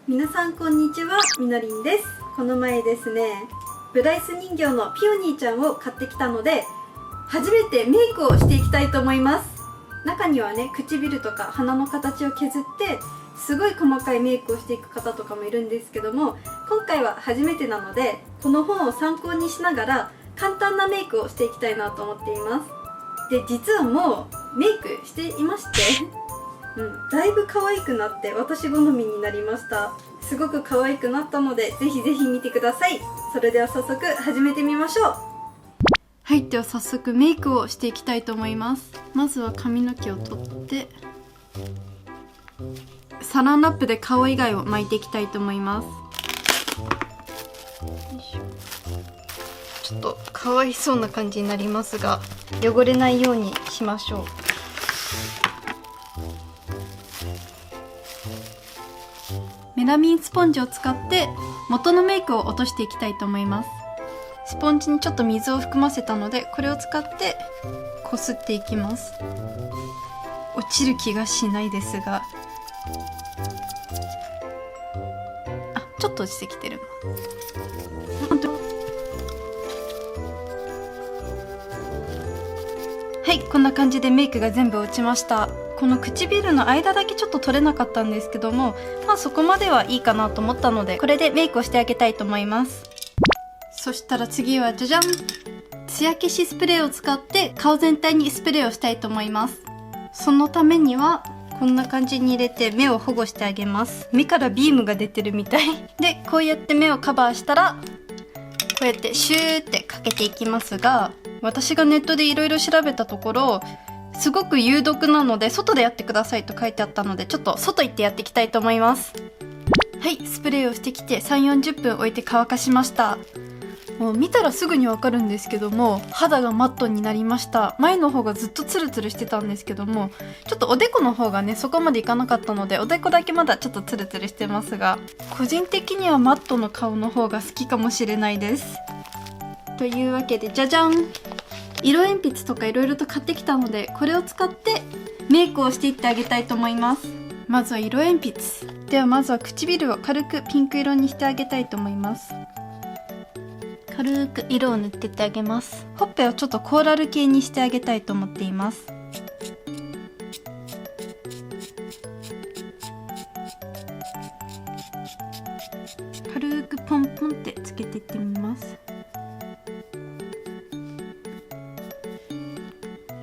皆さんこんにちは、みのりんです。この前ですね、ブライス人形のピオニーちゃんを買ってきたので、初めてメイクをしていきたいと思います。中にはね、唇とか鼻の形を削ってすごい細かいメイクをしていく方とかもいるんですけども、今回は初めてなので、この本を参考にしながら簡単なメイクをしていきたいなと思っています。で、実はもうメイクしていましてだいぶ可愛くなって私好みになりました。すごく可愛くなったので、ぜひぜひ見てください。それでは早速始めてみましょう。はい、では早速メイクをしていきたいと思います。まずは髪の毛を取ってサランラップで顔以外を巻いていきたいと思います。ちょっとかわいそうな感じになりますが、汚れないようにしましょう。メラミンスポンジを使って元のメイクを落としていきたいと思います。スポンジにちょっと水を含ませたので、これを使ってこすっていきます。落ちる気がしないですが、ちょっと落ちてきてる。はい、こんな感じでメイクが全部落ちました。この唇の間だけちょっと取れなかったんですけども、そこまではいいかなと思ったので、これでメイクをしてあげたいと思います。そしたら次はじゃじゃん、艶消しスプレーを使って顔全体にスプレーをしたいと思います。そのためにはこんな感じに入れて目を保護してあげます。目からビームが出てるみたいで、こうやって目をカバーしたら、こうやってシューってかけていきますが、私がネットでいろいろ調べたところ、すごく有毒なので外でやってくださいと書いてあったので、ちょっと外行ってやっていきたいと思います。はい、スプレーをしてきて 3,40 分置いて乾かしました。もう見たらすぐにわかるんですけども、肌がマットになりました。前の方がずっとツルツルしてたんですけども、ちょっとおでこの方がねそこまでいかなかったので、おでこだけまだちょっとツルツルしてますが、個人的にはマットの顔の方が好きかもしれないです。というわけでじゃじゃん、色鉛筆とかいろいろと買ってきたので、これを使ってメイクをしていってあげたいと思います。まずは色鉛筆では、まずは唇を軽くピンク色にしてあげたいと思います。軽く色を塗ってってあげます。ほっぺをちょっとコーラル系にしてあげたいと思っています。軽くポンポンってつけていってみます。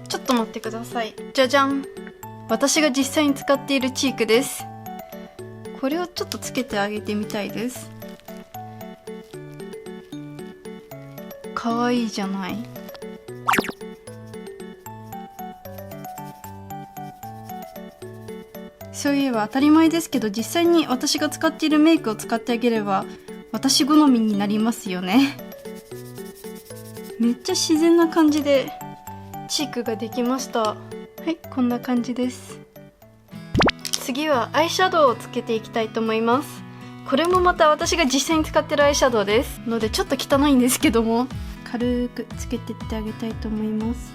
ちょっと待ってください。じゃじゃん、私が実際に使っているチークです。これをちょっとつけてあげてみたいです。かわいいじゃない。そういえば当たり前ですけど、実際に私が使っているメイクを使ってあげれば私好みになりますよね。めっちゃ自然な感じでチークができました。はい、こんな感じです。次はアイシャドウをつけていきたいと思います。これもまた私が実際に使ってるアイシャドウですので、ちょっと汚いんですけども、軽くつけていってあげたいと思います。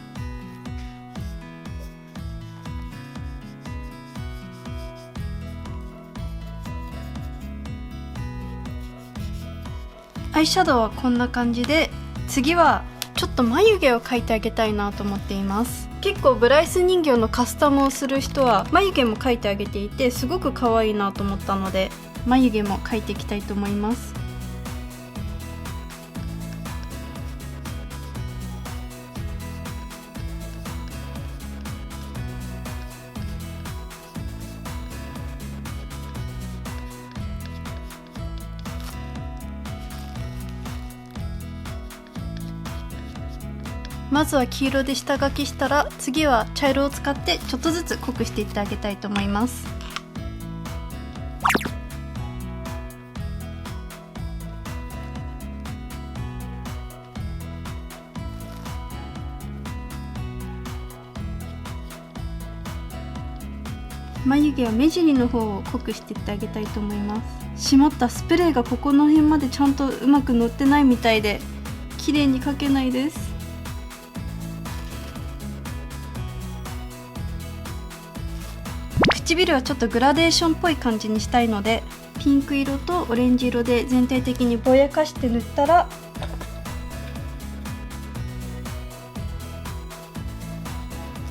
アイシャドウはこんな感じで、次はちょっと眉毛を描いてあげたいなと思っています。結構ブライス人形のカスタムをする人は眉毛も描いてあげていて、すごく可愛いなと思ったので、眉毛も描いていきたいと思います。まずは黄色で下書きしたら、次は茶色を使ってちょっとずつ濃くしていってあげたいと思います。眉毛は目尻の方を濃くしていってあげたいと思います。しまった、スプレーがここの辺までちゃんとうまく乗ってないみたいで綺麗に描けないです。唇はちょっとグラデーションっぽい感じにしたいので、ピンク色とオレンジ色で全体的にぼやかして塗ったら、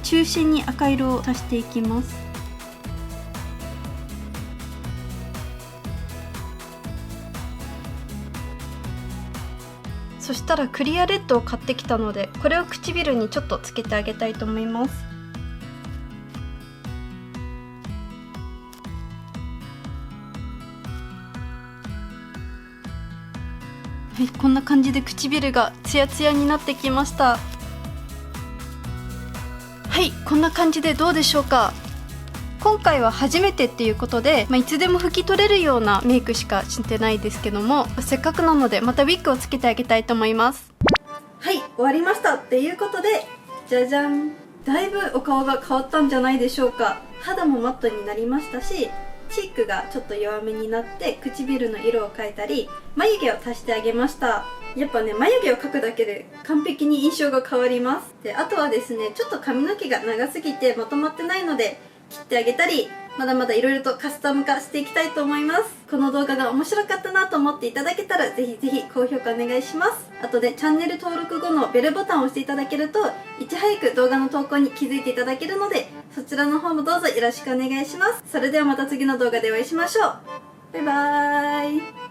中心に赤色を足していきます。そしたらクリアレッドを買ってきたので、これを唇にちょっとつけてあげたいと思います。はい、こんな感じで唇がツヤツヤになってきました。はい、こんな感じでどうでしょうか。今回は初めてっていうことで、いつでも拭き取れるようなメイクしかしてないですけども、せっかくなのでまたウィッグをつけてあげたいと思います。はい、終わりましたっていうことで、じゃじゃん。だいぶお顔が変わったんじゃないでしょうか。肌もマットになりましたし、チークがちょっと弱めになって唇の色を変えたり、眉毛を足してあげました。やっぱね、眉毛を描くだけで完璧に印象が変わります。で、あとはですね、ちょっと髪の毛が長すぎてまとまってないので切ってあげたり、まだまだいろいろとカスタム化していきたいと思います。この動画が面白かったなと思っていただけたら、ぜひぜひ高評価お願いします。あとでチャンネル登録後のベルボタンを押していただけると、いち早く動画の投稿に気づいていただけるので、そちらの方もどうぞよろしくお願いします。それではまた次の動画でお会いしましょう。バイバーイ。